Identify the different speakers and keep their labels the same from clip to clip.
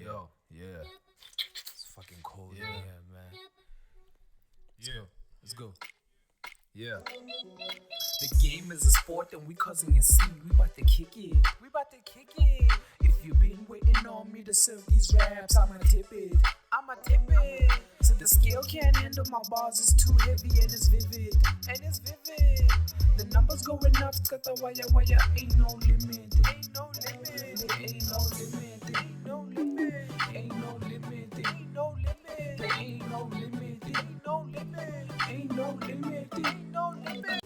Speaker 1: Yo, yeah. It's fucking cold in here, man. Let's go. Yeah. The game is a sport and we causing a scene. We bout to kick it. If you been waiting on me to serve these raps, I'ma tip it. So the scale can't handle my bars, it's too heavy and it's vivid. The numbers going up, cut the wire, ain't no limit. Ain't no limit. Ain't no limit. Ain't no limit. Ain't no limit. Ain't no limit. Ain't no limit. Ain't no limit. Ain't no limit. Ain't no limit.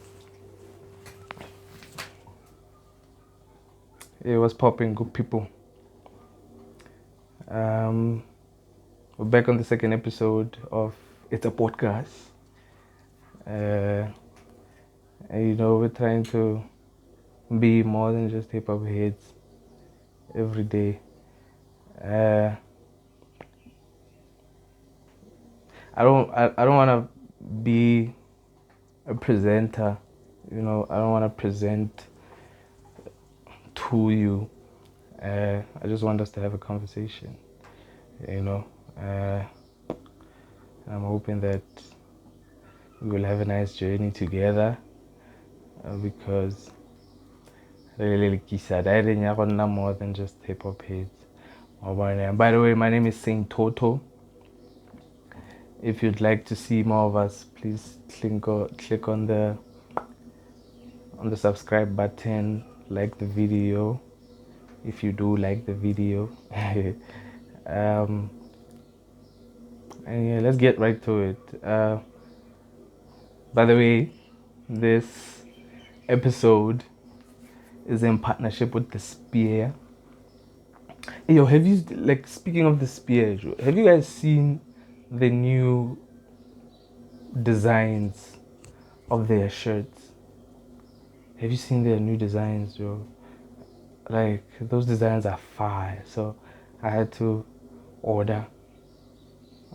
Speaker 2: Hey, what's popping, good people? We're back on the second episode of It's a Podcast. And we're trying to be more than just hip hop heads every day. I don't want to be a presenter. I don't want to present to you. I just want us to have a conversation. I'm hoping that we will have a nice journey together because really more than just hip hop heads. By the way, my name is Saint Toto. If you'd like to see more of us, please click on the subscribe button, like the video if you do like the video. And yeah, let's get right to it. By the way, this episode is in partnership with the Spear. Hey, yo, have you, speaking of the Spear, have you guys seen the new designs of their shirts? Have you seen their new designs, Joe? Like, those designs are fire. So I had to order.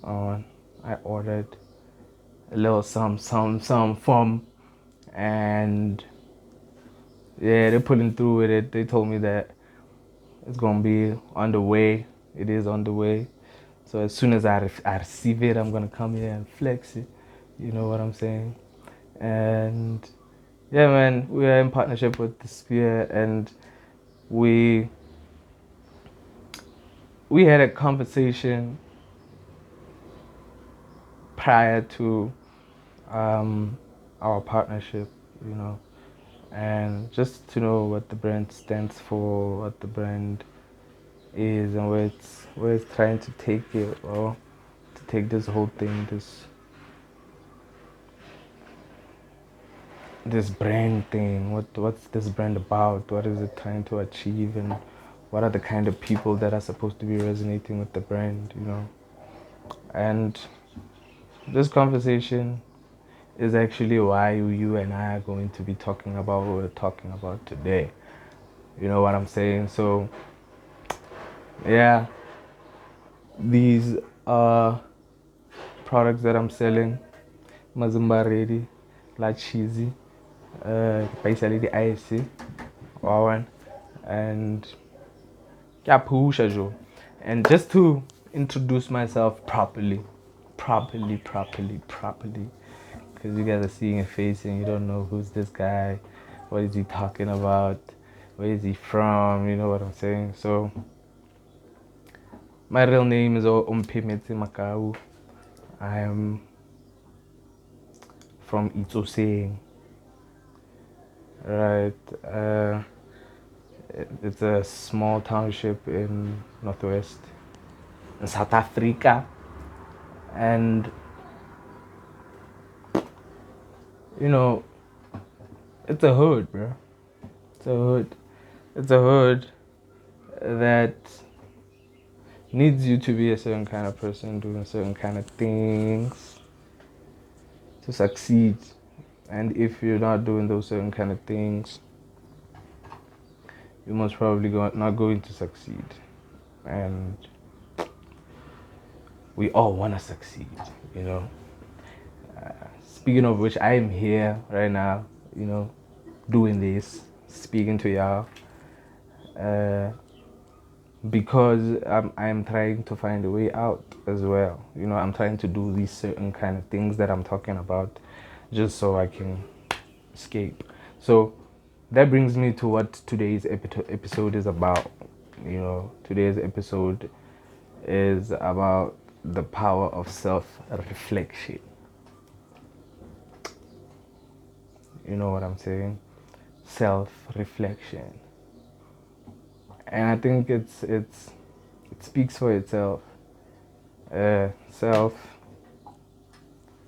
Speaker 2: I ordered a little some from, and yeah, they're pulling through with it. They told me that it's gonna be on the way. It is on the way. So as soon as I receive it, I'm gonna come here and flex it. You know what I'm saying? And yeah, man, we are in partnership with the Spear, and we had a conversation prior to our partnership, and just to know what the brand stands for, what the brand is, and where it's trying to take it, or to take this whole thing, this brand thing. What's this brand about? What is it trying to achieve, and what are the kind of people that are supposed to be resonating with the brand, And this conversation is actually why you and I are going to be talking about what we're talking about today. You know what I'm saying? So, yeah, these are products that I'm selling. Mazumba ready, La Cheesy, basically the icy, one, and Yapusha Jo. And just to introduce myself properly, because you guys are seeing a face and you don't know who's this guy, what is he talking about, where is he from, you know what I'm saying? So my real name is Ompimete Makau. I'm from Itsoseng, right? It's a small township in Northwest in South Africa, and it's a hood, bro. It's a hood that needs you to be a certain kind of person, doing certain kind of things to succeed. And if you're not doing those certain kind of things, you're most probably not going to succeed. And we all want to succeed, Speaking of which, I am here right now, doing this, speaking to y'all. because I'm trying to find a way out as well. I'm trying to do these certain kind of things that I'm talking about just so I can escape. So that brings me to what today's episode is about. Today's episode is about the power of self-reflection. You know what I'm saying? Self-reflection. And I think it speaks for itself. Self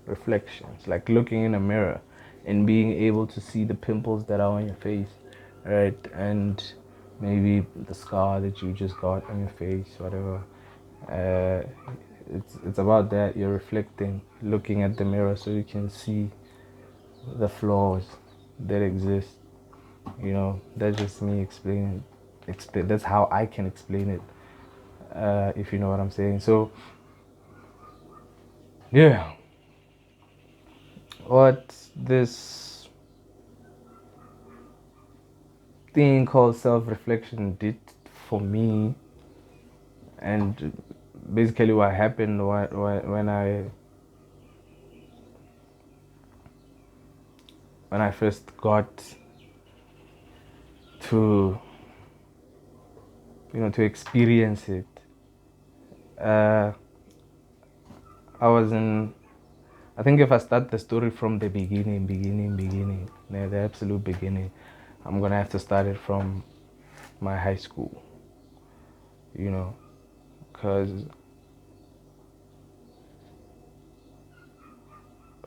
Speaker 2: reflections, like looking in a mirror and being able to see the pimples that are on your face, right? And maybe the scar that you just got on your face, whatever. Uh, it's about that. You're reflecting, looking at the mirror so you can see the flaws that exist. That's just me explaining. That's how I can explain it. If you know what I'm saying. So, yeah. What this thing called self-reflection did for me, and basically what happened when I first got to to experience it. I think if I start the story from the beginning, the absolute beginning, I'm gonna have to start it from my high school. Because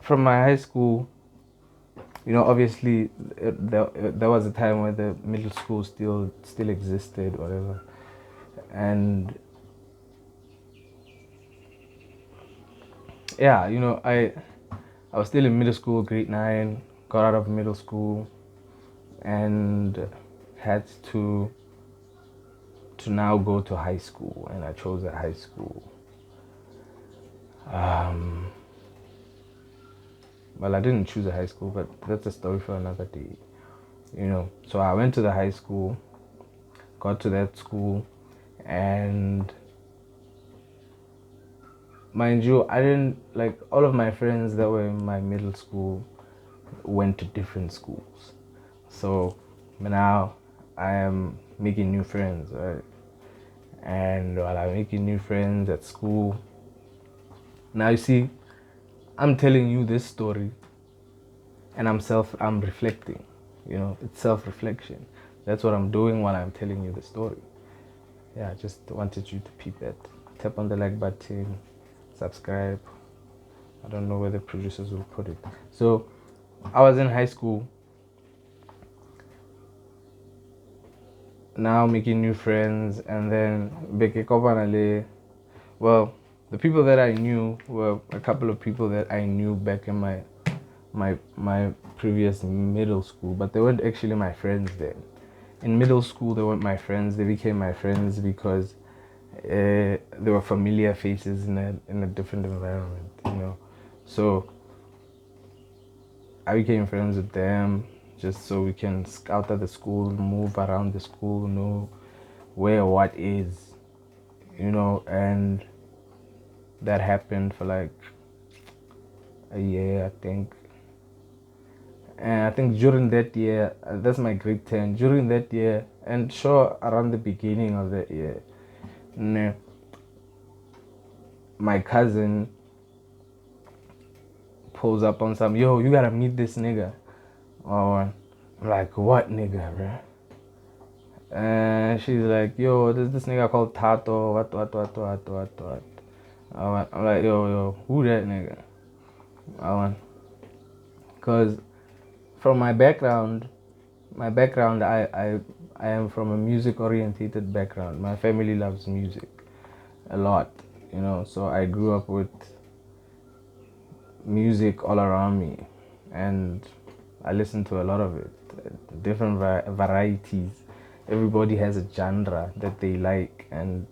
Speaker 2: from my high school, obviously there was a time where the middle school still existed, whatever, and yeah, I was still in middle school, grade 9, got out of middle school, and had to now go to high school, and I chose a high school. Well, I didn't choose a high school, but that's a story for another day. So I went to the high school, got to that school, and mind you, I didn't, like, all of my friends that were in my middle school went to different schools. So now I am making new friends, right? And while I'm making new friends at school, now you see, I'm telling you this story and I'm reflecting. It's self-reflection. That's what I'm doing while I'm telling you the story. Yeah, I just wanted you to peep that. Tap on the like button, subscribe. I don't know where the producers will put it. So I was in high school, now making new friends, and then well, the people that I knew were a couple of people that I knew back in my previous middle school, but they weren't actually my friends then. In middle school, they weren't my friends. They became my friends because they were familiar faces in a different environment, So I became friends with them just so we can scout out the school, move around the school, know where what is, and that happened for like a year, I think. And I think during that year, that's my grade 10, during that year, and sure, around the beginning of that year, my cousin pulls up on some, yo, you gotta meet this nigga. Oh, I'm like, what nigga, bro? And she's like, yo, there's this nigga called Tato, what. I'm like, yo, who that nigga? Because from my background, I am from a music-orientated background. My family loves music a lot, so I grew up with music all around me, and I listen to a lot of it, different varieties. Everybody has a genre that they like, and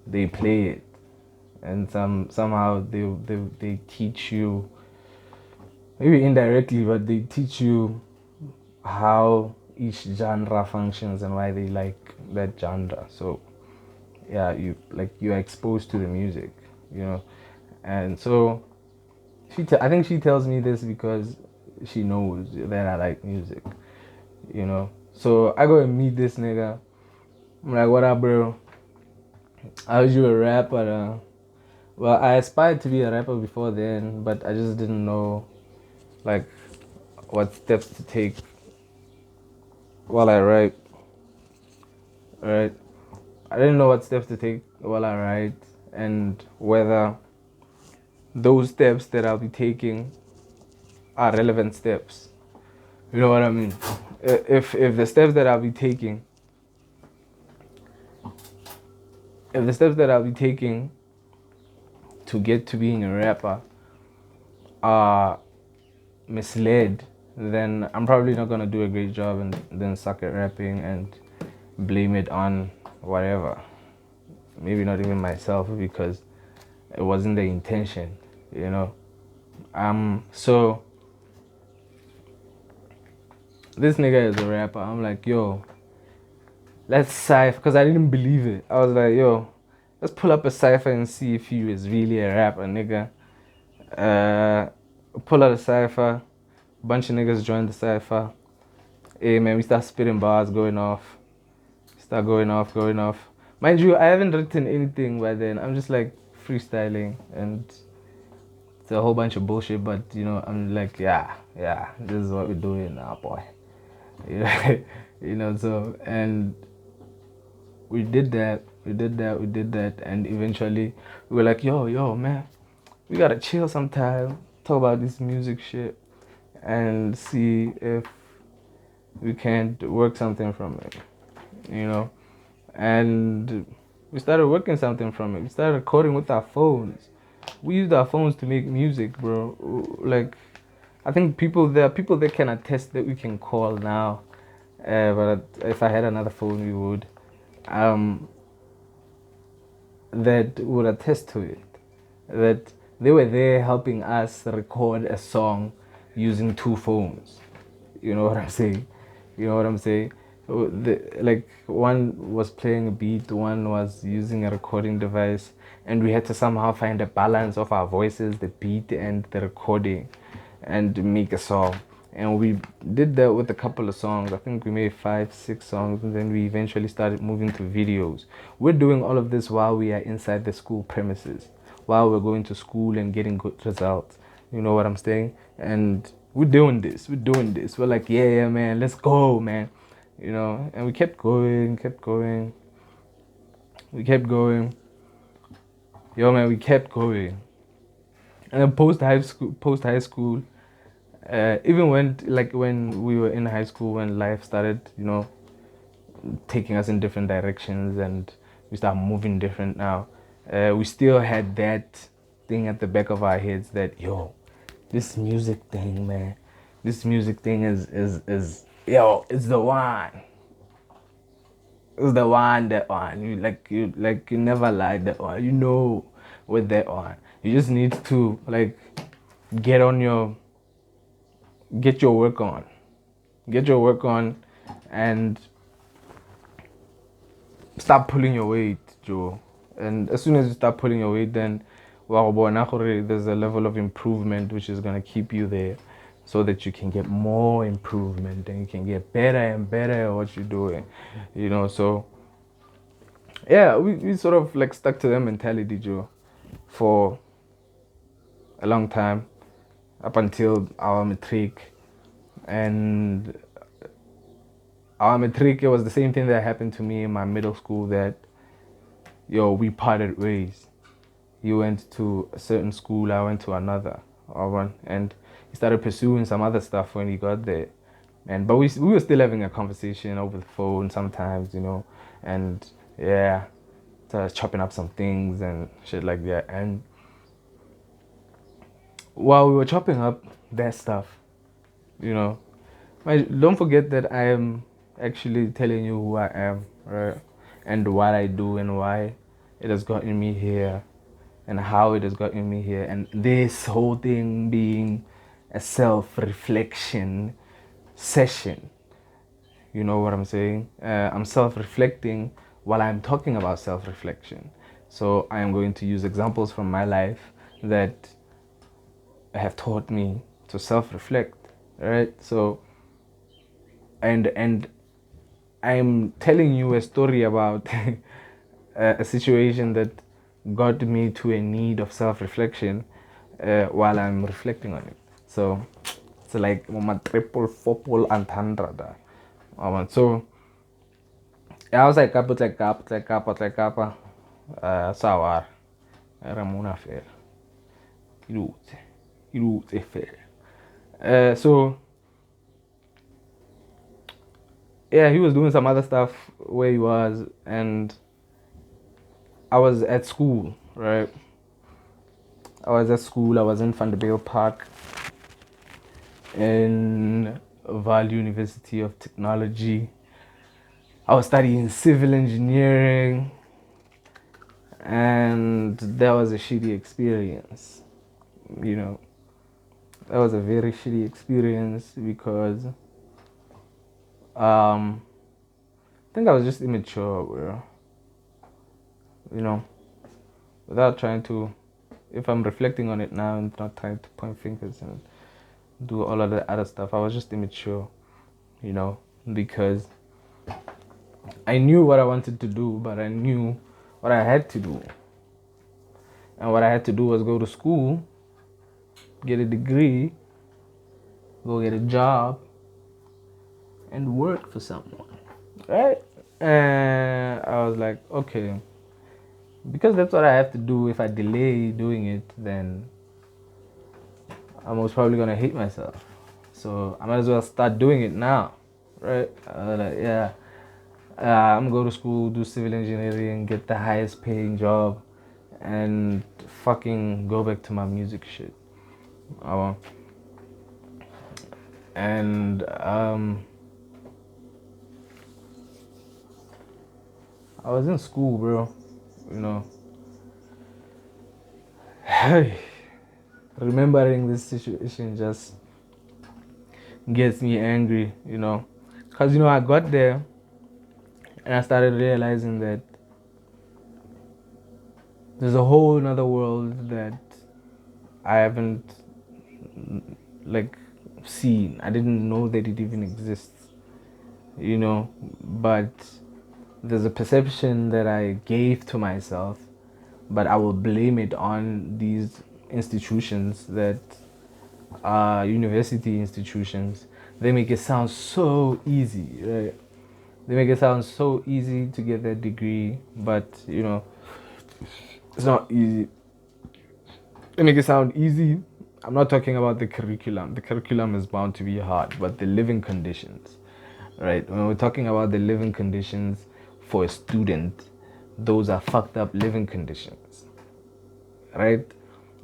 Speaker 2: they play it, and somehow they teach you, maybe indirectly, but they teach you how each genre functions and why they like that genre. So yeah, you're exposed to the music, and so I think she tells me this because she knows that I like music, So I go and meet this nigga. I'm like, what up, bro? I was you a rapper? Well, I aspired to be a rapper before then, but I just didn't know, like, what steps to take while I write. Right? I didn't know what steps to take while I write, and whether those steps that I'll be taking are relevant steps. You know what I mean? If the steps that I'll be taking, if the steps that I'll be taking to get to being a rapper are misled, then I'm probably not gonna do a great job and then suck at rapping and blame it on whatever. Maybe not even myself, because it wasn't the intention, So this nigga is a rapper. I'm like, yo, let's cypher, because I didn't believe it. I was like, yo, let's pull up a cypher and see if he is really a rapper, nigga. Pull out a cypher. A bunch of niggas joined the cypher. Hey man, we start spitting bars, going off. Going off. Mind you, I haven't written anything by then. I'm just like freestyling, and it's a whole bunch of bullshit, but I'm like, yeah, this is what we're doing now, boy. So, and we did that, and eventually we were like, yo, man, we gotta chill sometime, talk about this music shit, and see if we can't work something from it, and we started working something from it. We started recording with our phones. We used our phones to make music, bro. Like, I think there are people that can attest that we can call now. But if I had another phone, we would. That would attest to it. That they were there helping us record a song using two phones. You know what I'm saying? Like, one was playing a beat, one was using a recording device, and we had to somehow find a balance of our voices, the beat and the recording, and make a song. And we did that with a couple of songs. I think we made 5-6 songs, and then we eventually started moving to videos. We're doing all of this while we are inside the school premises, while we're going to school and getting good results. You know what I'm saying? And we're doing this. We're like, yeah, man, let's go, man. And we kept going. We kept going. Yo, man, we kept going. And then post high school, even when we were in high school, when life started, taking us in different directions, and we started moving different now, we still had that thing at the back of our heads that, yo, this music thing, man, is yo, it's the one. It's the one, that one. You never lied, that one. With that one. You just need to get your work on. Get your work on and start pulling your weight, Joe. And as soon as you start pulling your weight, then there's a level of improvement which is gonna keep you there, so that you can get more improvement and you can get better and better at what you're doing. So yeah, we sort of stuck to that mentality, Joe, for a long time, up until our matric. And our matric, it was the same thing that happened to me in my middle school, that we parted ways. You went to a certain school, I went to another one, and he started pursuing some other stuff when he got there. But we were still having a conversation over the phone sometimes, and yeah, started chopping up some things and shit like that. And while we were chopping up that stuff, don't forget that I am actually telling you who I am, right? And what I do and why it has gotten me here, and how it has gotten me here. And this whole thing being a self-reflection session. You know what I'm saying? I'm self-reflecting while I'm talking about self-reflection. So I am going to use examples from my life that have taught me to self-reflect, right? So and I'm telling you a story about a situation that got me to a need of self-reflection while I'm reflecting on it. So it's like my triple, four, and hundred. So I was like up, sawar. Ramona fair. Ilute fair. So yeah, he was doing some other stuff where he was, and I was at school, right? I was at school. I was in Vanderbilt Park in Val University of Technology. I was studying civil engineering, and that was a shitty experience. You know, that was a very shitty experience because I think I was just immature, bro. You know, without trying to, if I'm reflecting on it now and not trying to point fingers and do all of the other stuff, I was just immature, you know, because I knew what I wanted to do, but I knew what I had to do. And what I had to do was go to school, get a degree, go get a job, and work for someone, right? And I was like, okay, because that's what I have to do. If I delay doing it, then I'm most probably gonna hate myself. So I might as well start doing it now, right? Like, yeah, I'm gonna go to school, do civil engineering, get the highest paying job, and fucking go back to my music shit. And I was in school, bro. You know, hey, remembering this situation just gets me angry. You know, cause I got there and I started realizing that there's a whole another world that I haven't like seen. I didn't know that it even exists, but there's a perception that I gave to myself, but I will blame it on these institutions that are university institutions. They make it sound so easy, right? They make it sound so easy to get that degree, but it's not easy. They make it sound easy. I'm not talking about the curriculum. The curriculum is bound to be hard, but the living conditions, right? When we're talking about the living conditions for a student, those are fucked up living conditions, right?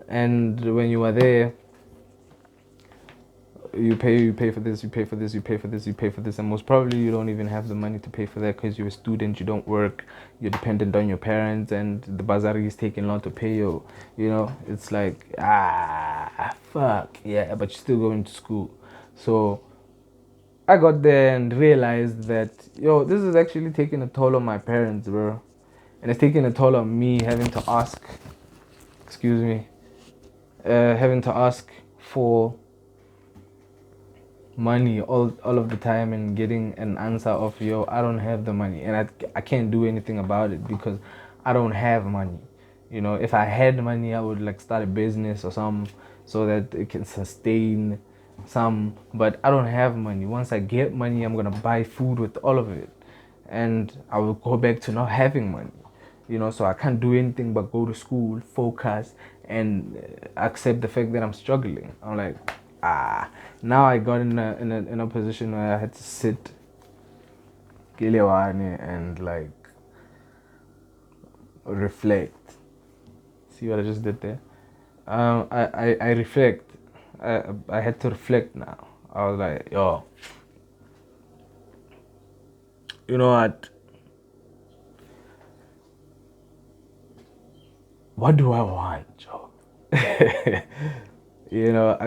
Speaker 2: And when you are there, you pay for this, you pay for this, you pay for this, you pay for this, and most probably you don't even have the money to pay for that because you're a student, you don't work, you're dependent on your parents, and the bazari is taking long to pay you. It's like, fuck yeah, but you're still going to school. So I got there and realized that this is actually taking a toll on my parents, bro, and it's taking a toll on me having to ask for money all of the time and getting an answer of I don't have the money, and I can't do anything about it because I don't have money. If I had money, I would like start a business or something so that it can sustain some, but I don't have money. Once I get money, I'm gonna buy food with all of it, and I will go back to not having money. So I can't do anything but go to school, focus, and accept the fact that I'm struggling. I'm like, now I got in a position where I had to sit and like reflect. See what I just did there? I reflect. I had to reflect now. I was like, you know what? What do I want, Joe? I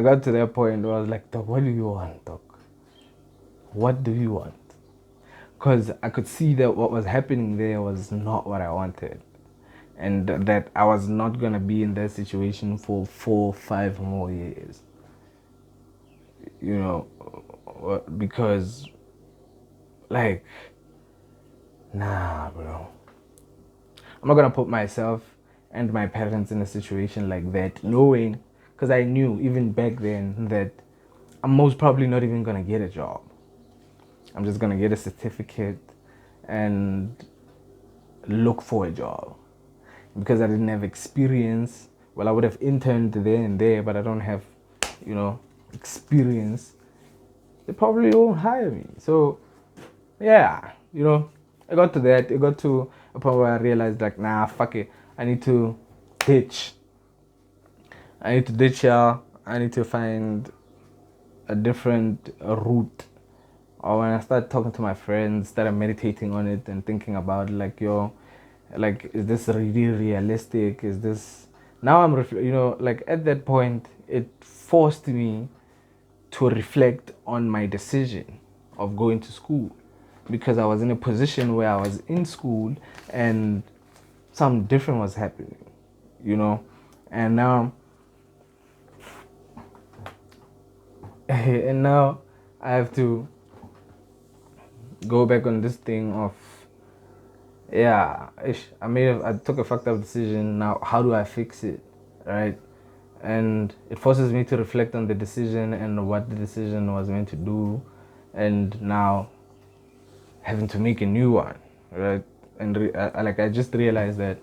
Speaker 2: got to that point where I was like, Doc, what do you want, Doc? What do you want? because I could see that what was happening there was not what I wanted, and that I was not gonna be in that situation for 4-5 more years. You know, because like, nah, bro. I'm not gonna put myself and my parents in a situation like that, knowing, because I knew even back then that I'm most probably not even gonna get a job. I'm just gonna get a certificate and look for a job, because I didn't have experience. Well, I would have interned there and there, but I don't have, experience. They probably won't hire me. So, yeah, I got to that. It got to a point where I realized, like, nah, fuck it. I need to ditch. I need to ditch y'all. I need to find a different route. Or when I started talking to my friends, started meditating on it and thinking about, like, like, is this really realistic? Is this now? Like, at that point, it forced me to reflect on my decision of going to school, because I was in a position where I was in school and something different was happening, and now and now I have to go back on this thing of, yeah, I took a fucked up decision. Now how do I fix it, right? And it forces me to reflect on the decision and what the decision was meant to do, and now having to make a new one, right? And I just realized that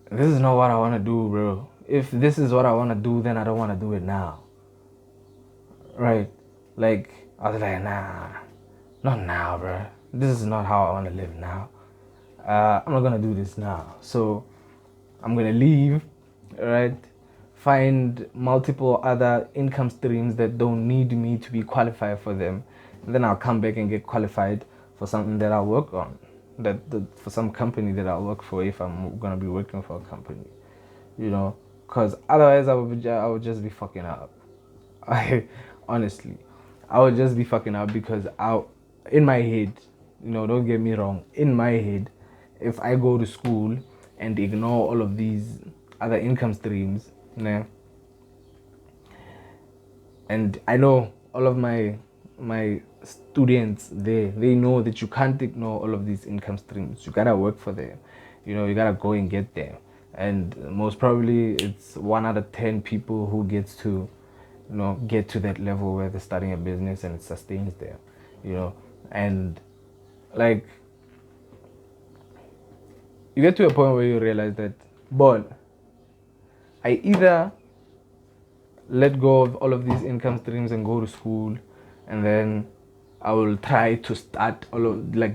Speaker 2: this is not what I want to do, bro. If this is what I want to do, then I don't want to do it now, right? Like, I was like, nah, not now, bro. This is not how I want to live now. I'm not gonna do this now. So I'm gonna leave, right? Find multiple other income streams that don't need me to be qualified for them. And then I'll come back and get qualified for something that I work on, that for some company that I work for, if I'm gonna be working for a company, because otherwise I would just be fucking up. Honestly, I would just be fucking up, because in my head, don't get me wrong, in my head, if I go to school and ignore all of these other income streams, and I know all of my students there, they know that you can't ignore all of these income streams. You gotta work for them. You gotta go and get them. And most probably it's 1 out of 10 people who gets to, get to that level where they're starting a business and it sustains them. And like, you get to a point where you realize that, but I either let go of all of these income streams and go to school, and then I will try to start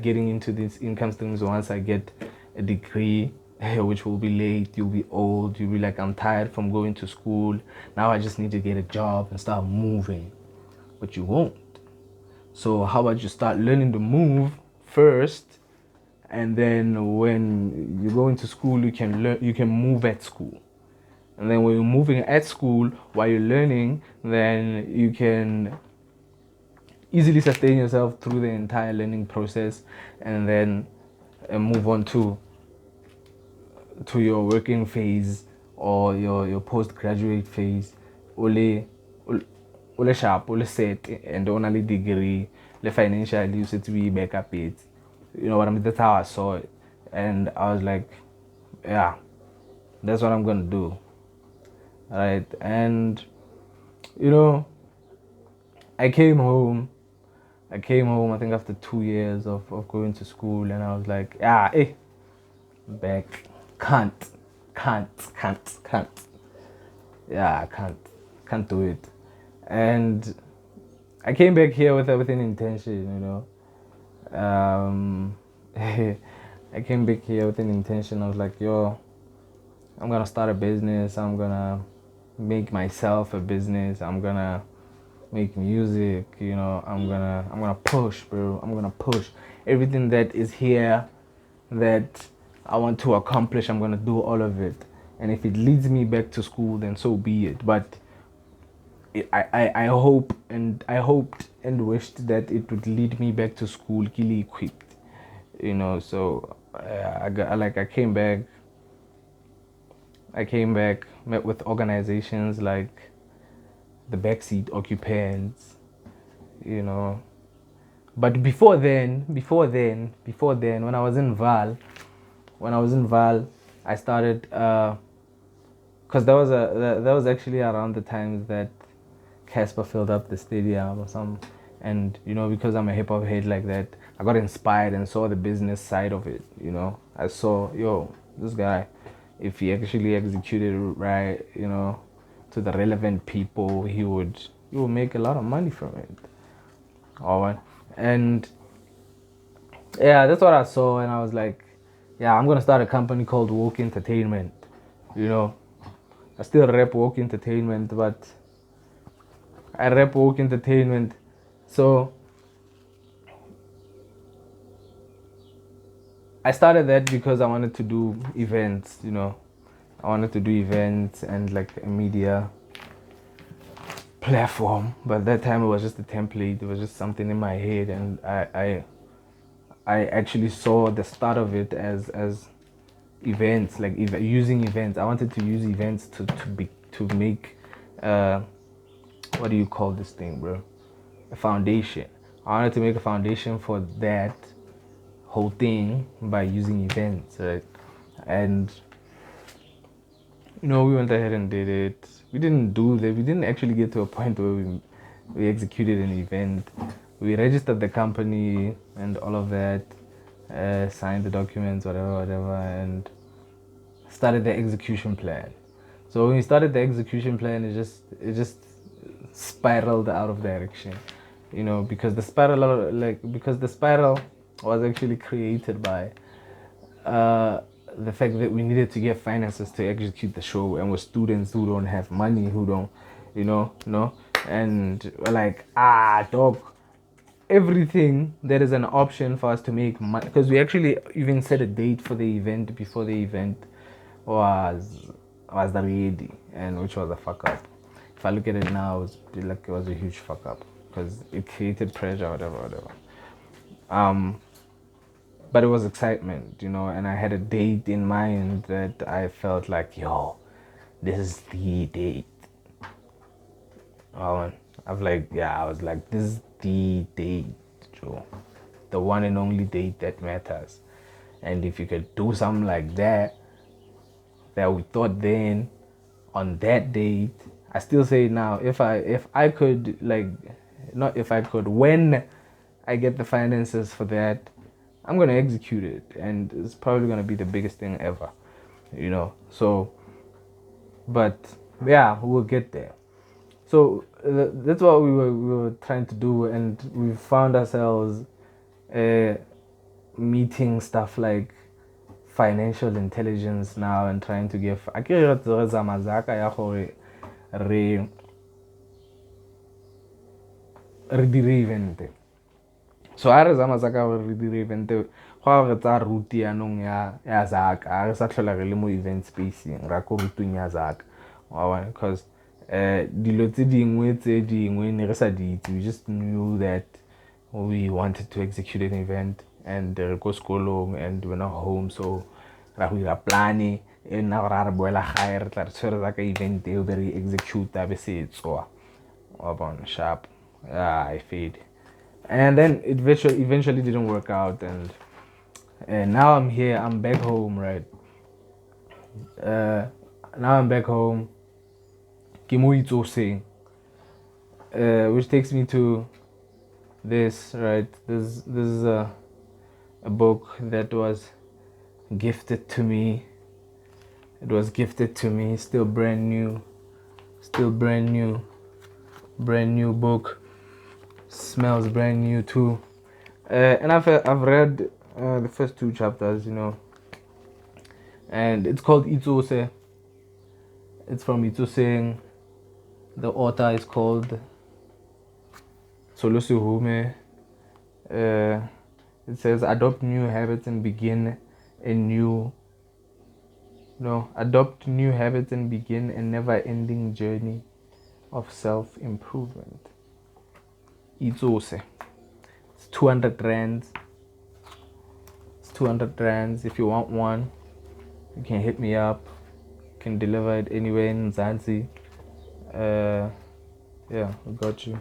Speaker 2: getting into these income streams once I get a degree, which will be late. You'll be old. You'll be like, I'm tired from going to school. Now I just need to get a job and start moving. But you won't. So how about you start learning to move first, and then when you go into school, you can move at school. And then when you're moving at school while you're learning, then you can easily sustain yourself through the entire learning process, and then move on to your working phase or your postgraduate phase. Ole sharp, ole set, and only degree, the financially you set to be back up it. You know what I mean? That's how I saw it. And I was like, yeah, that's what I'm gonna do. Right? And I came home, I think after 2 years of going to school, and I was like, back. Can't. Yeah, I can't do it. And I came back here with an intention, I came back here with an intention. I was like, yo, I'm gonna start a business. I'm gonna make myself a business. I'm gonna make music, I'm gonna push, bro. I'm gonna push everything that is here that I want to accomplish. I'm gonna do all of it, and if it leads me back to school, then so be it. But I hoped and wished that it would lead me back to school, fully equipped, you know. So I came back, met with organizations like the backseat occupants, you know. But before then, when I was in Val, I started because that was actually around the times that Casper filled up the stadium or some, and you know, because I'm a hip hop head like that, I got inspired and saw the business side of it. You know, I saw, yo, this guy, if he actually executed it right, you know, to the relevant people, he would make a lot of money from it. All right, and yeah, that's what I saw, and I was like, yeah, I'm gonna start a company called Woke Entertainment. You know, I still rap Woke Entertainment, but I rap Woke Entertainment. So I started that because I wanted to do events, you know. I wanted to do events and like a media platform. But that time it was just a template. It was just something in my head, and I actually saw the start of it as events, like using events. I wanted to use events to make what do you call this thing, bro? A foundation. I wanted to make a foundation for that whole thing by using events, right? And you know, we went ahead and did it. We didn't do that. We didn't actually get to a point where we executed an event. We registered the company and all of that, signed the documents, whatever, and started the execution plan. So when we started the execution plan, it just spiraled out of direction, you know, because the spiral was actually created by the fact that we needed to get finances to execute the show, and we're students who don't have money, who don't, and we're like, dog, everything that is an option for us to make money, because we actually even set a date for the event before the event was ready, and which was a fuck up. If I look at it now, it was a huge fuck up because it created pressure, whatever. But it was excitement, you know, and I had a date in mind that I felt like, yo, this is the date. I was like, this is the date, Joe. The one and only date that matters. And if you could do something like that we thought then, on that date, I still say now, if I could, like, not if I could, when I get the finances for that, I'm gonna execute it, and it's probably gonna be the biggest thing ever, you know. So, but yeah, we'll get there. So that's what we were trying to do, and we found ourselves meeting stuff like financial intelligence now, and trying to give re dire event. So ha re zama zaka gore re dire event go re tsa route yanong ya zaka ha re sa tlhola re le mo event spacing ra ko ruteng ya zaka because dilo tse dingwe ne re sa di itse. We just knew that we wanted to execute an event, and re go sekolong and we're not home, so ra go ira plane e nna gore re boela gae re tla re tshwere zaka event eo be re execute be se tswa sharp. I fade. And then it eventually didn't work out, and now I'm here. I'm back home, right? Now I'm back home. Which takes me to this, right? This is a book that was gifted to me. It was gifted to me, still brand new book. Smells brand new too, and I've read the first 2 chapters, you know, and it's called Itsose. It's from Itsose. The author is called Solosuhume. It says adopt new habits and begin a never-ending journey. of self-improvement. It's 200 rands. It's 200 rands. If you want one, you can hit me up. You can deliver it anywhere in Zanzi. Yeah, I got you.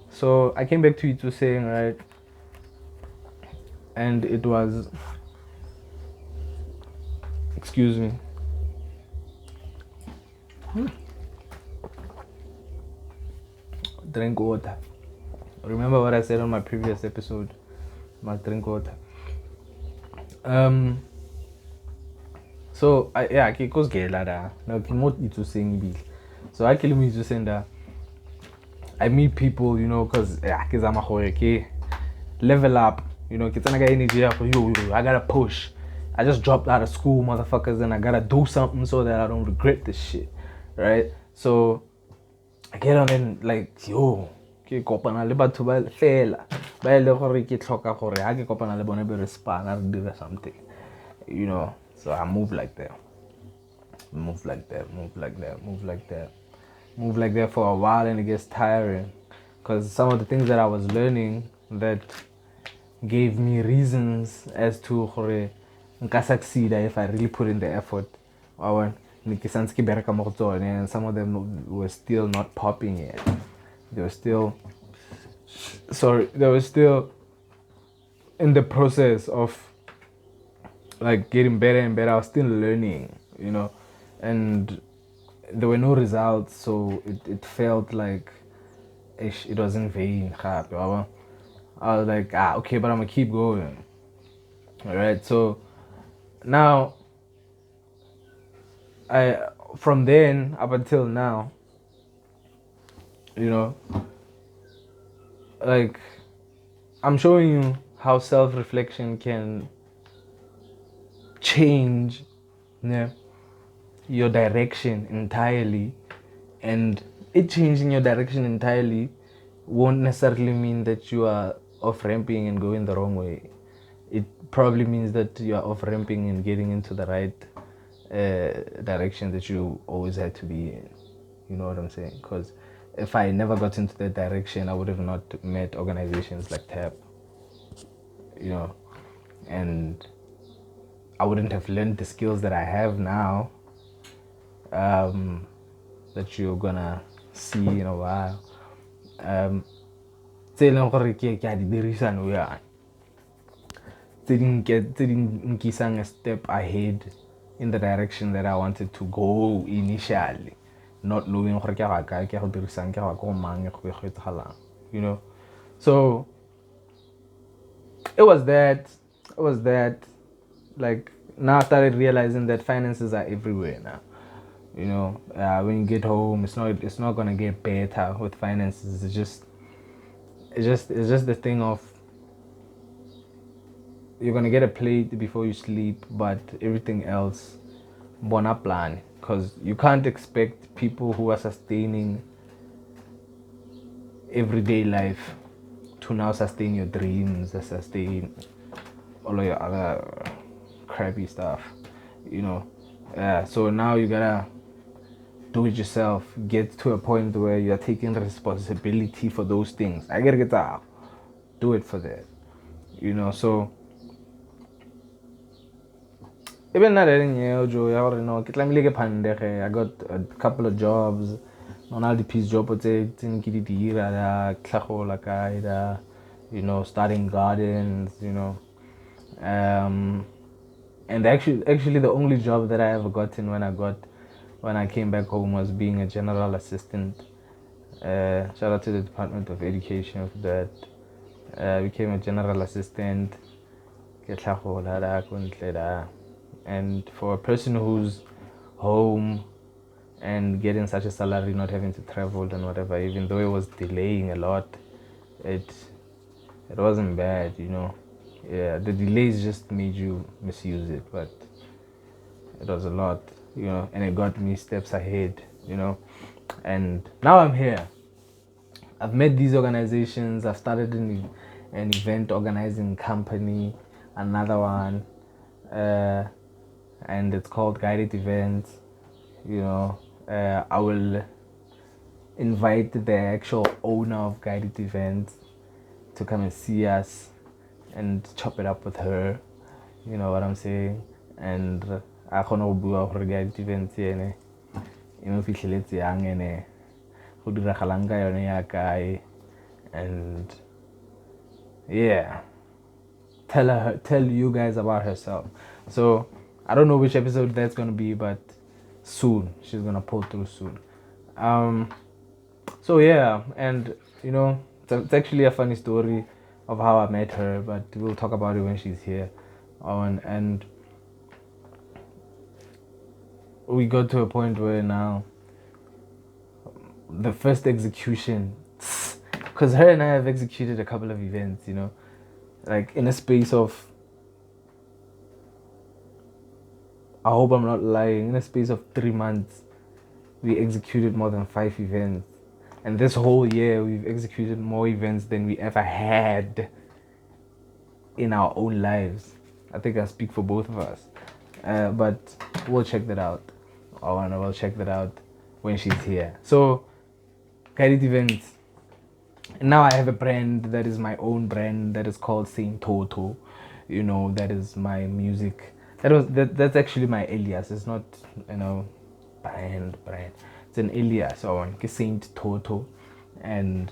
Speaker 2: So I came back to Itu saying, right, and it was, excuse me. Drink water. Remember what I said on my previous episode? Must drink water. So I goes get like now promote Itu saying bill. So I kill me Itu saying that I meet people, you know, cause I'm a okay. Level up, you know, get energy for you. I gotta push. I just dropped out of school, motherfuckers, and I gotta do something so that I don't regret this shit, right? So I get on and like, yo, ke kopana le batho ba fela ba ile gore ke tlhoka gore ha ke kopana le bone be re spana re dira something, you know. So I move like that for a while, and it gets tiring because some of the things that I was learning that gave me reasons as to gore nka succeed if I really put in the effort. And some of them were still not popping yet. They were still in the process of like getting better and better. I was still learning, you know, and there were no results, so it felt like it was in vain. I was like, okay, but I'm gonna keep going. All right, so now from then up until now, you know, like I'm showing you how self-reflection can change, yeah, your direction entirely, and it changing your direction entirely won't necessarily mean that you are off-ramping and going the wrong way. It probably means that you are off-ramping and getting into the right direction that you always had to be in. You know what I'm saying? Because if I never got into that direction, I would have not met organizations like TAP, you know, and I wouldn't have learned the skills that I have now, that you're gonna see in a while. Tse leng gore ke a di dirisa nou yana. Tse ding nkisang a step ahead in the direction that I wanted to go initially, not knowing gore ke ga kae ke go dirisang ke ga go mang go etsagalang, you know. So it was that like now I started realizing that finances are everywhere now, you know. When you get home, it's not gonna get better with finances. It's just the thing of you're gonna get a plate before you sleep, but everything else bona plan, because you can't expect people who are sustaining everyday life to now sustain your dreams, sustain all of your other crappy stuff, you know. So now you gotta do it yourself. Get to a point where you're taking responsibility for those things. I gotta get out. Do it for that, you know. So even not I got a couple of jobs. On all the piece job, you know, starting gardens, you know. And actually the only job that I ever gotten when I came back home was being a general assistant. Shout out to the Department of Education for that. Became a general assistant. And for a person who's home and getting such a salary, not having to travel and whatever, even though it was delaying a lot, it wasn't bad, you know. Yeah, the delays just made you misuse it, but it was a lot, you know, and it got me steps ahead, you know. And now I'm here. I've met these organizations. I've started an event organizing company, another one, and it's called Guided Events, you know. I will invite the actual owner of Guided Events to come and see us and chop it up with her. You know what I'm saying? And I can't go for Guided Events here. You know, fihleletse yang ene go diragalang ka yone ya kae, and yeah, tell you guys about herself. So I don't know which episode that's gonna be, but soon she's gonna pull through soon. So yeah, and you know, it's actually a funny story of how I met her, but we'll talk about it when she's here. And we got to a point where now the first execution, because her and I have executed a couple of events, you know, like in a space of, I hope I'm not lying, in a space of 3 months, we executed more than 5 events. And this whole year, we've executed more events than we ever had in our own lives. I think I speak for both of us. But we'll check that out. We'll check that out when she's here. So, Guided Events. And now I have a brand that is my own brand that is called Saint Toto. You know, that is my music. That's actually my alias. It's not, you know, brand. It's an alias on Saint Toto. And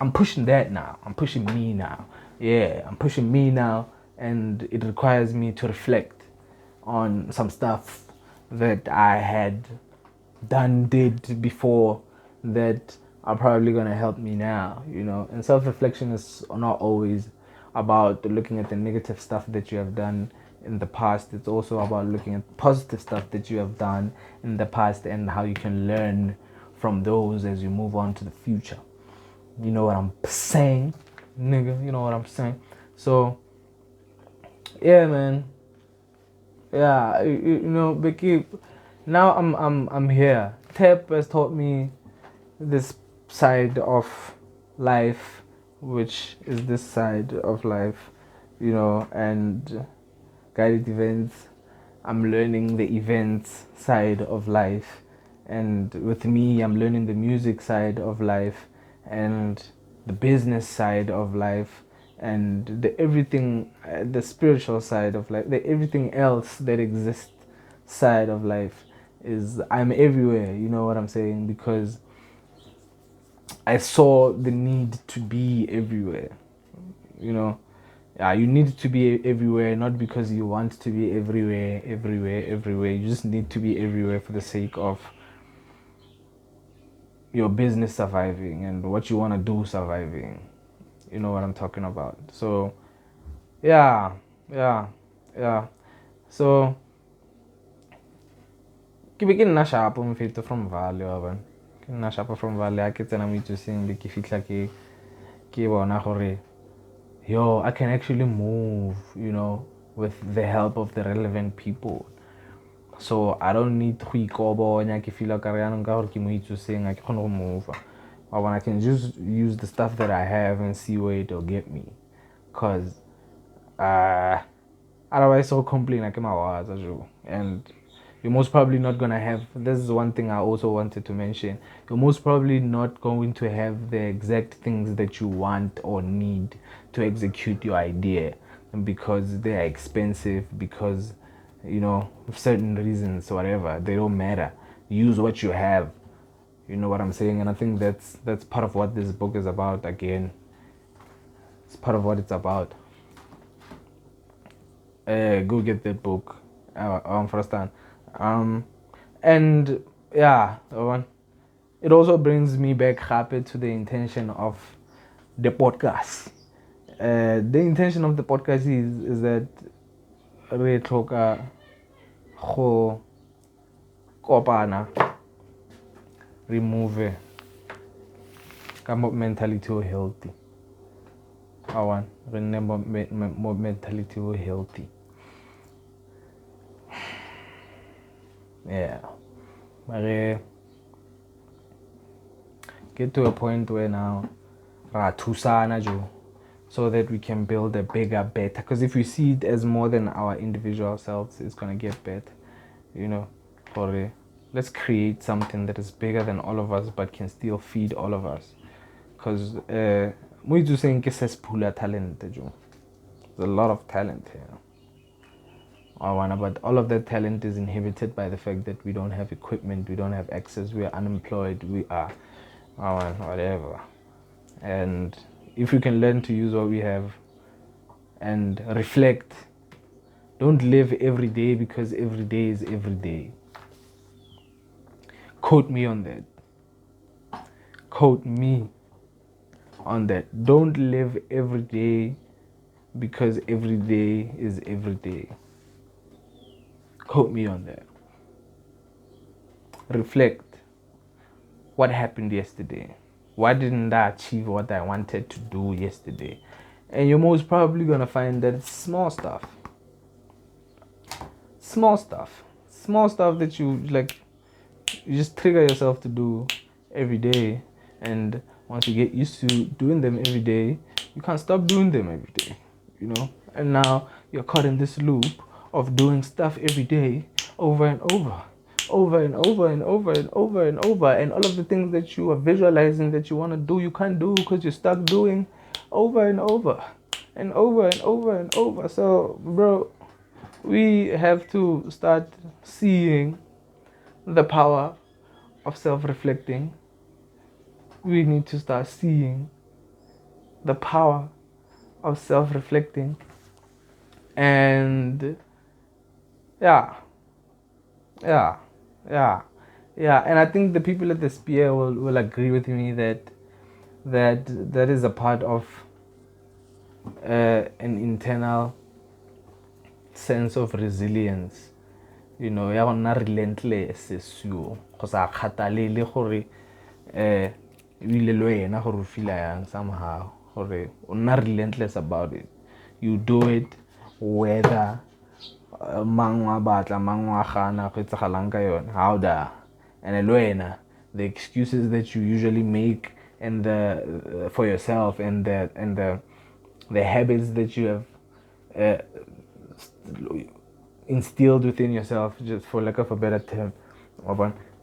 Speaker 2: I'm pushing that now. I'm pushing me now. Yeah, I'm pushing me now. And it requires me to reflect on some stuff that I had did before that are probably going to help me now, you know. And self-reflection is not always about looking at the negative stuff that you have done in the past. It's also about looking at positive stuff that you have done in the past and how you can learn from those as you move on to the future. You know what I'm saying, nigga? You know what I'm saying? So, yeah, man. Yeah, you know, Becky. Now I'm here. Tep has taught me this side of life, which is this side of life, you know, and Guided Events, I'm learning the events side of life, and with me I'm learning the music side of life and the business side of life and the everything, the spiritual side of life, the everything else that exists side of life. Is I'm everywhere, you know what I'm saying, because I saw the need to be everywhere, you know. You need to be everywhere, not because you want to be everywhere. You just need to be everywhere for the sake of your business surviving and what you want to do surviving. You know what I'm talking about. So, yeah. So, ke be ke nna sharp mfeto from Valley wa bana. Ke nna sharp from Valley. A ke tsena mo itsoseng be ke fitla ke bona gore yo, I can actually move, you know, with the help of the relevant people. So I don't need to ikobonya ke feel like ka gore ke mo itsoseng a ke kgone go move. But when I can just use the stuff that I have and see where it'll get me. Cause otherwise I'll complain like my words, and you're most probably not gonna have, this is one thing I also wanted to mention, you're most probably not going to have the exact things that you want or need to execute your idea, because they are expensive, because, you know, certain reasons, whatever, they don't matter. Use what you have, you know what I'm saying. And I think that's part of what this book is about. Again, it's part of what it's about. Go get that book. First time. And yeah, it also brings me back happy to the intention of the podcast. The intention of the podcast is that re tlhoka go kopana, remove ka mentality o healthy. Remember more mentality o healthy. Yeah, but get to a point where now so that we can build a bigger, better. Because if we see it as more than our individual selves, it's gonna get better, you know. let's create something that is bigger than all of us but can still feed all of us. Because Muizu saying talent. There's a lot of talent here. But all of that talent is inhibited by the fact that we don't have equipment, we don't have access, we are unemployed, we are whatever. And if we can learn to use what we have and reflect, don't live every day because every day is every day. Quote me on that. Quote me on that. Don't live every day because every day is every day. Quote me on that. Reflect. What happened yesterday? Why didn't I achieve what I wanted to do yesterday? And you're most probably gonna find that it's small stuff. Small stuff. Small stuff that you like you just trigger yourself to do every day, and once you get used to doing them every day, you can't stop doing them every day, and now you're caught in this loop of doing stuff every day over and over and over and over and over and over, and all of the things that you are visualizing that you want to do, you can't do because you're stuck doing over and over and over and over and over. So bro, we have to start seeing the power of self-reflecting. We need to start seeing the power of self-reflecting. And yeah. And I think the people at the Spear will agree with me that is a part of an internal sense of resilience. Ya gonna relentless seo go sa kgathalele gore ebile le wena gore o feela yang somehow gore o nna relentless about it. You do it whether mang wa batla mang wa gana go etsagalang ka yone how da. And le wena, the excuses that you usually make and the for yourself and the habits that you have instilled within yourself, just for lack of a better term,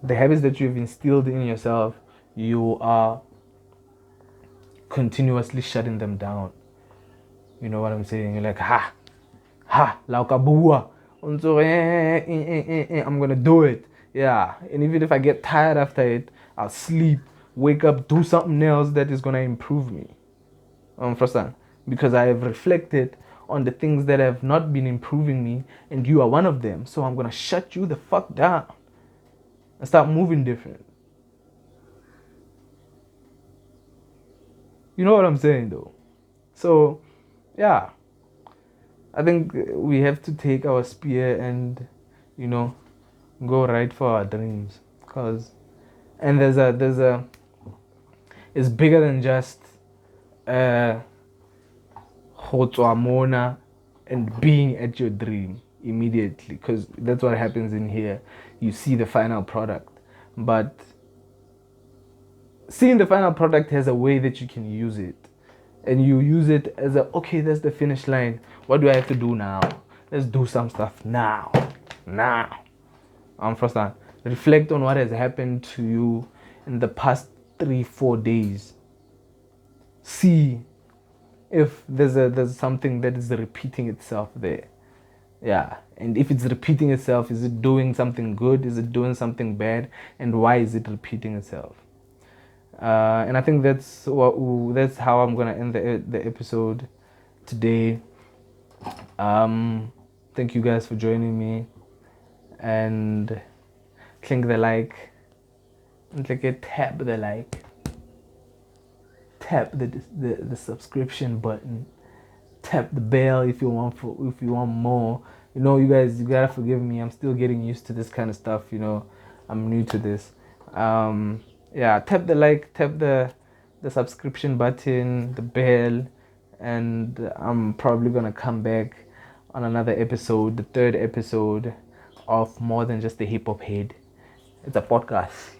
Speaker 2: the habits that you've instilled in yourself, you are continuously shutting them down. You know what I'm saying? You're like, laukabua, I'm gonna do it. Yeah, and even if I get tired after it, I'll sleep, wake up, do something else that is gonna improve me. Understand? Because I have reflected on the things that have not been improving me, and you are one of them. So I'm gonna shut you the fuck down and start moving different. You know what I'm saying, though? So, yeah, I think we have to take our spear and, go right for our dreams. And it's bigger than just Mona and being at your dream immediately, because that's what happens in here. You see the final product, but seeing the final product has a way that you can use it, and you use it as okay, that's the finish line. What do I have to do now? Let's do some stuff now. First time, reflect on what has happened to you in the past 3-4 days. See if there's something that is repeating itself there. Yeah, and if it's repeating itself, is it doing something good? Is it doing something bad? And why is it repeating itself? And I think that's how I'm gonna end the episode today. Thank you guys for joining me, and click the like, and tap the like, tap the subscription button, tap the bell if you want more. You guys, you gotta forgive me. I'm still getting used to this kind of stuff. I'm new to this. Tap the like, tap the subscription button, the bell, and I'm probably gonna come back on another episode, the third episode of More Than Just a Hip Hop Head. It's a podcast.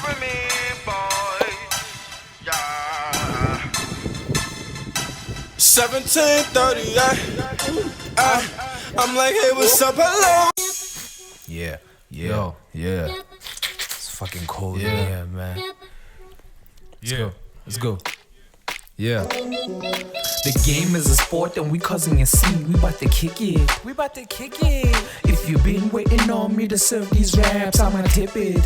Speaker 1: Remember,
Speaker 3: 17:30. I'm like, hey, what's up? Hello.
Speaker 1: Yeah. It's fucking cold in here, man. Let's go. Yeah. The game is a sport and we causing a scene. We bout to kick it. If you been waiting on me to serve these raps, I'ma tip it.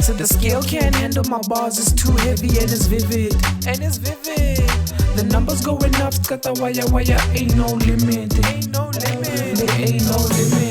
Speaker 1: So the scale can't handle my bars, it's too heavy and it's vivid. The numbers going up, got the wire, ain't no limit. There ain't no limit.